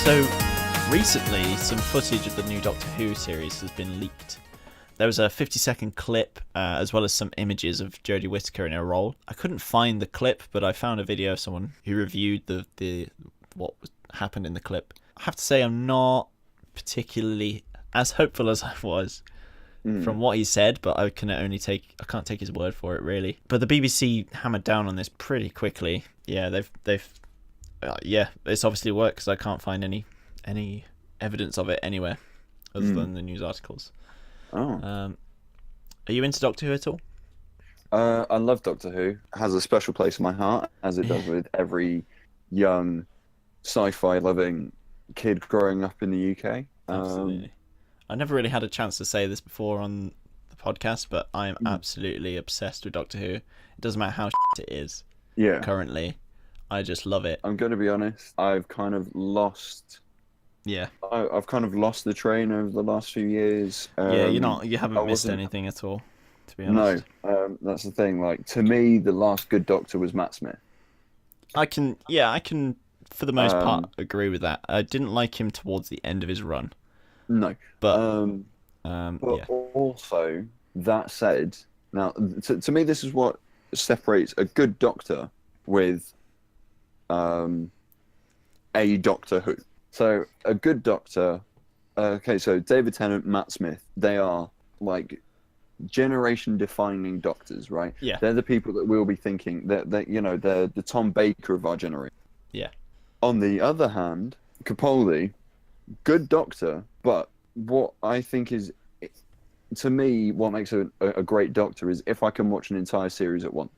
So, recently, some footage of the new Doctor Who series has been leaked. There was a 50-second clip, as well as some images of Jodie Whittaker in her role. I couldn't find the clip, but I found a video of someone who reviewed the what happened in the clip. I have to say, I'm not particularly as hopeful as I was from what he said, but I can't take his word for it, really. But the BBC hammered down on this pretty quickly. Yeah, they've it's obviously worked because I can't find any evidence of it anywhere other than the news articles. Are you into Doctor Who at all? I love Doctor Who. It has a special place in my heart, as it does with every young sci-fi loving kid growing up in the UK. Absolutely. I never really had a chance to say this before on the podcast, but I am absolutely obsessed with Doctor Who. It doesn't matter how shit it is currently. I just love it. I'm going to be honest. I've kind of lost. Yeah. I've kind of lost the train over the last few years. You haven't missed anything at all, to be honest. No, that's the thing. Like, to me, the last good Doctor was Matt Smith. I can, for the most part, agree with that. I didn't like him towards the end of his run. No, but also, that said, now to me, this is what separates a good Doctor with a Doctor Who. So a good Doctor, so David Tennant, Matt Smith, they are like generation-defining Doctors, right? Yeah. They're the people that we'll be thinking that they're the Tom Baker of our generation. Yeah. On the other hand, Capaldi, good Doctor, but what I think is, to me, what makes a great Doctor is if I can watch an entire series at once.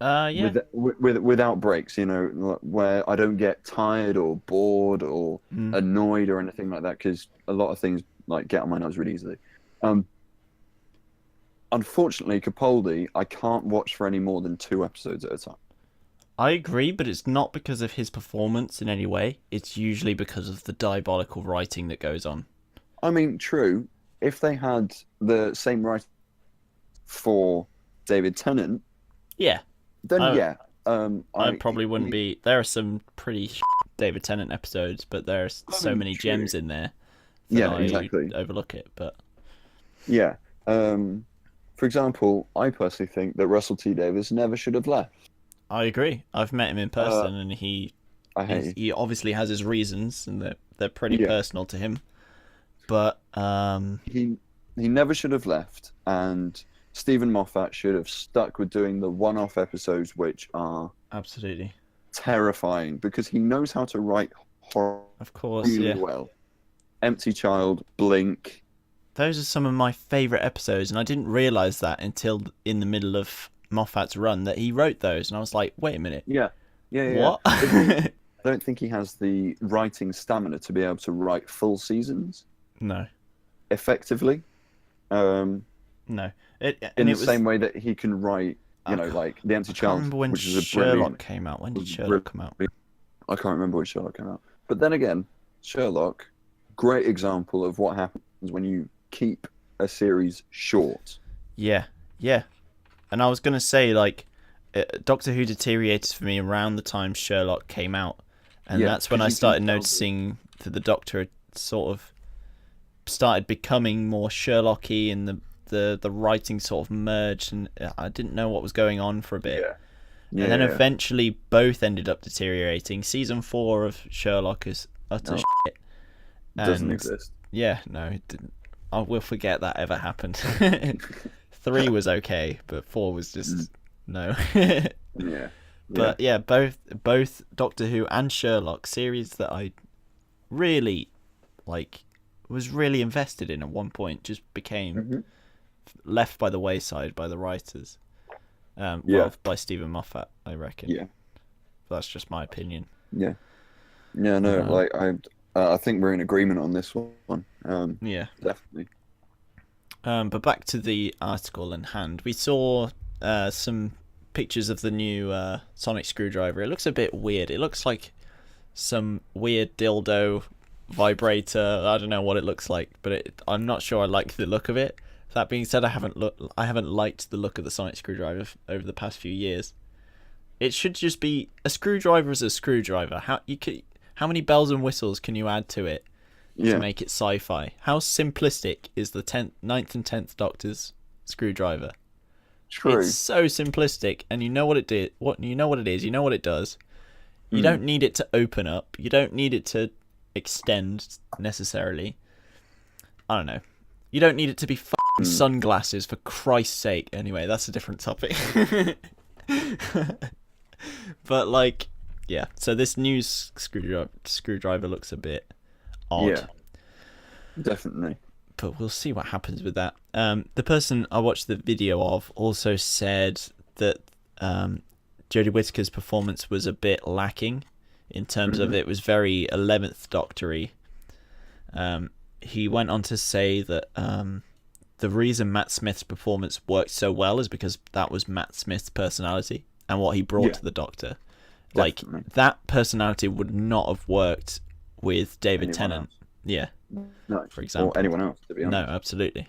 Yeah. Without breaks, where I don't get tired or bored or annoyed or anything like that, because a lot of things like get on my nerves really easily. Unfortunately, Capaldi, I can't watch for any more than 2 episodes at a time. I agree, but it's not because of his performance in any way. It's usually because of the diabolical writing that goes on. I mean, true. If they had the same writing for David Tennant, then I probably wouldn't be. There are some pretty David Tennant episodes, but there's so many gems in there. Exactly. Overlook it, but for example, I personally think that Russell T Davies never should have left. I agree. I've met him in person, and he obviously has his reasons, and they're pretty personal to him. But he never should have left, and Stephen Moffat should have stuck with doing the one-off episodes, which are absolutely terrifying, because he knows how to write horror really well. Empty Child, Blink. Those are some of my favourite episodes, and I didn't realise that until in the middle of Moffat's run that he wrote those, and I was like, wait a minute. Yeah. What? I don't think he has the writing stamina to be able to write full seasons. No. Effectively. No. Same way that he can write, like The Empty Child. I remember when Sherlock came out. When did Sherlock come out? I can't remember when Sherlock came out. But then again, Sherlock, great example of what happens when you keep a series short. Yeah. And I was going to say, like, Doctor Who deteriorated for me around the time Sherlock came out. And that's when I started noticing that the Doctor had sort of started becoming more Sherlock-y, and the writing sort of merged, and I didn't know what was going on for a bit. And then eventually both ended up deteriorating. Season 4 of Sherlock is utter shit. Doesn't exist. Yeah, no, it didn't. I will forget that ever happened. 3 was okay, but 4 was just no. But both Doctor Who and Sherlock, series that I really was really invested in at one point, just became left by the wayside by the writers. By Stephen Moffat, I reckon. Yeah. That's just my opinion. Yeah. Yeah, no, I think we're in agreement on this one. Definitely. But back to the article in hand. We saw some pictures of the new sonic screwdriver. It looks a bit weird. It looks like some weird dildo vibrator. I don't know what it looks like, but I'm not sure I like the look of it. That being said, I haven't liked the look of the sonic screwdriver over the past few years. It should just be a screwdriver is a screwdriver. How many bells and whistles can you add to it Yeah. to make it sci-fi? How simplistic is the 9th and 10th Doctor's screwdriver? True. It's so simplistic, and you know what it did. You know what it is. You know what it does. You don't need it to open up. You don't need it to extend necessarily. I don't know. You don't need it to be fucking sunglasses, for Christ's sake. Anyway, that's a different topic. But like, yeah. So this new screwdriver looks a bit odd. Yeah. Definitely. But we'll see what happens with that. The person I watched the video of also said that Jodie Whittaker's performance was a bit lacking in terms of it was very 11th Doctor-y. He went on to say that the reason Matt Smith's performance worked so well is because that was Matt Smith's personality and what he brought to the Doctor. Definitely. Like, that personality would not have worked with David Anyone Tennant. else. Yeah, No. for example. Or anyone else, to be honest. No, absolutely.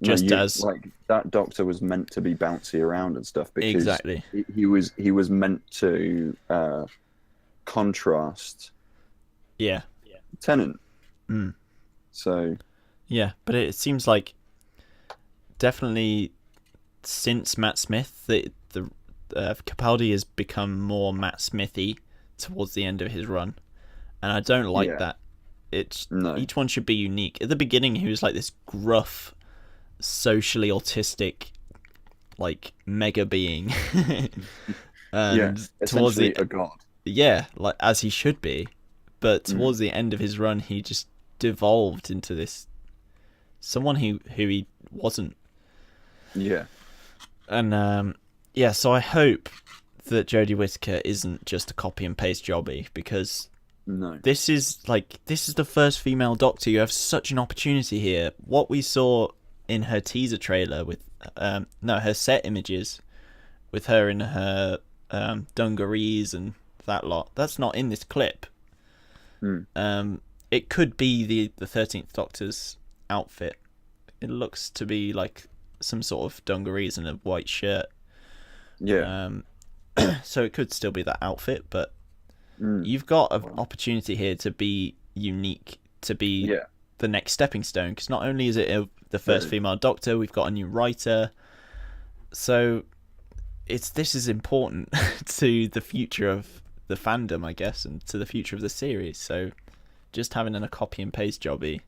No, Just as like that Doctor was meant to be bouncy around and stuff because exactly. he was meant to contrast Yeah. Tennant. Mm. So Yeah, but it seems like definitely since Matt Smith, the Capaldi has become more Matt Smithy towards the end of his run, and I don't like that. It's each one should be unique. At the beginning, he was like this gruff, socially autistic, like mega being, and towards the a god. Yeah, like as he should be, but towards the end of his run, he just devolved into this someone who he wasn't. Yeah. And yeah, so I hope that Jodie Whittaker isn't just a copy and paste jobby, because No. this is the first female Doctor. You have such an opportunity here. What we saw in her teaser trailer with her set images with her in her dungarees and that lot, that's not in this clip. It could be the 13th Doctor's outfit. It looks to be like some sort of dungarees and a white shirt. Yeah. So it could still be that outfit, but you've got an opportunity here to be unique, to be the next stepping stone, because not only is it the first female Doctor, we've got a new writer, so this is important to the future of the fandom, I guess, and to the future of the series. So just having a copy and paste jobby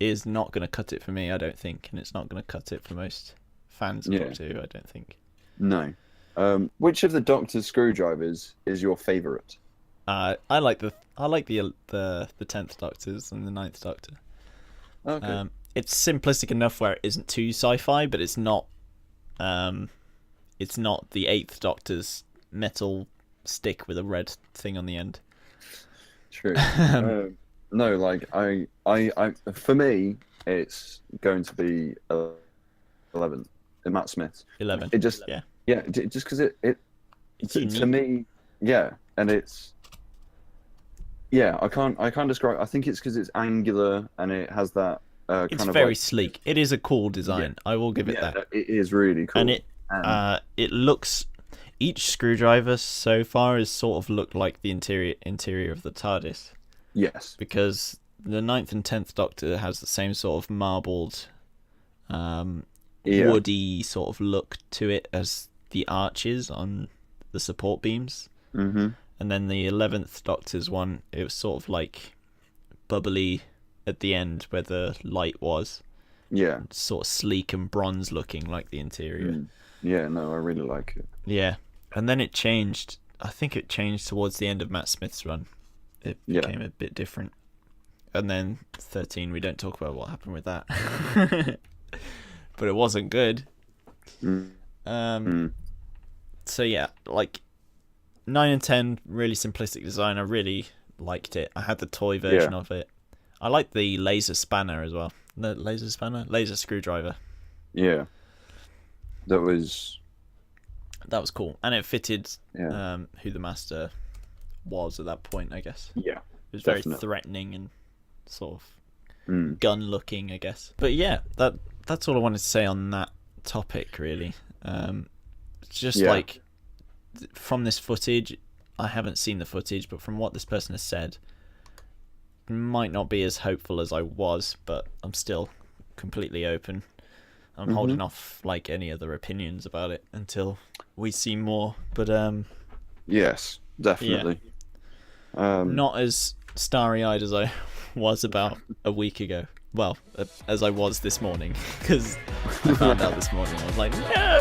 is not going to cut it for me, I don't think, and it's not going to cut it for most fans of Doctor Who, I don't think. No. Which of the Doctor's screwdrivers is your favourite? I like the 10th Doctor's and the 9th Doctor. Okay. It's simplistic enough where it isn't too sci-fi, but it's not the 8th Doctor's metal stick with a red thing on the end. True. No, like I for me, it's going to be 11. Matt Smith. 11. It just just because It's to unique. me, and it's I can't describe. I think it's because it's angular and it has that It's kind of very like, sleek. It is a cool design. I will give it that. It is really cool. And it looks. Each screwdriver so far has sort of looked like the interior of the TARDIS, yes, because the 9th and 10th Doctor has the same sort of marbled, woody sort of look to it as the arches on the support beams. Mm-hmm. And then the 11th Doctor's one, it was sort of like bubbly at the end where the light was. Yeah. Sort of sleek and bronze looking like the interior. Yeah, no, I really like it. Yeah. And then it changed. I think it changed towards the end of Matt Smith's run. It became a bit different. And then 13, we don't talk about what happened with that. But it wasn't good. So yeah, like 9 and 10, really simplistic design. I really liked it. I had the toy version of it. I like the laser spanner as well. The laser screwdriver. Yeah. That was cool, and it fitted Yeah. who the Master was at that point, I guess. Yeah. It was definitely. very threatening and sort of gun-looking, I guess. But yeah, that's all I wanted to say on that topic, really. Just like from this footage, I haven't seen the footage, but from what this person has said, might not be as hopeful as I was, but I'm still completely open. I'm holding off like any other opinions about it until we see more. But Yes, definitely. not as starry-eyed as I was about a week ago. Well, as I was this morning, because I found out this morning. I was like, no!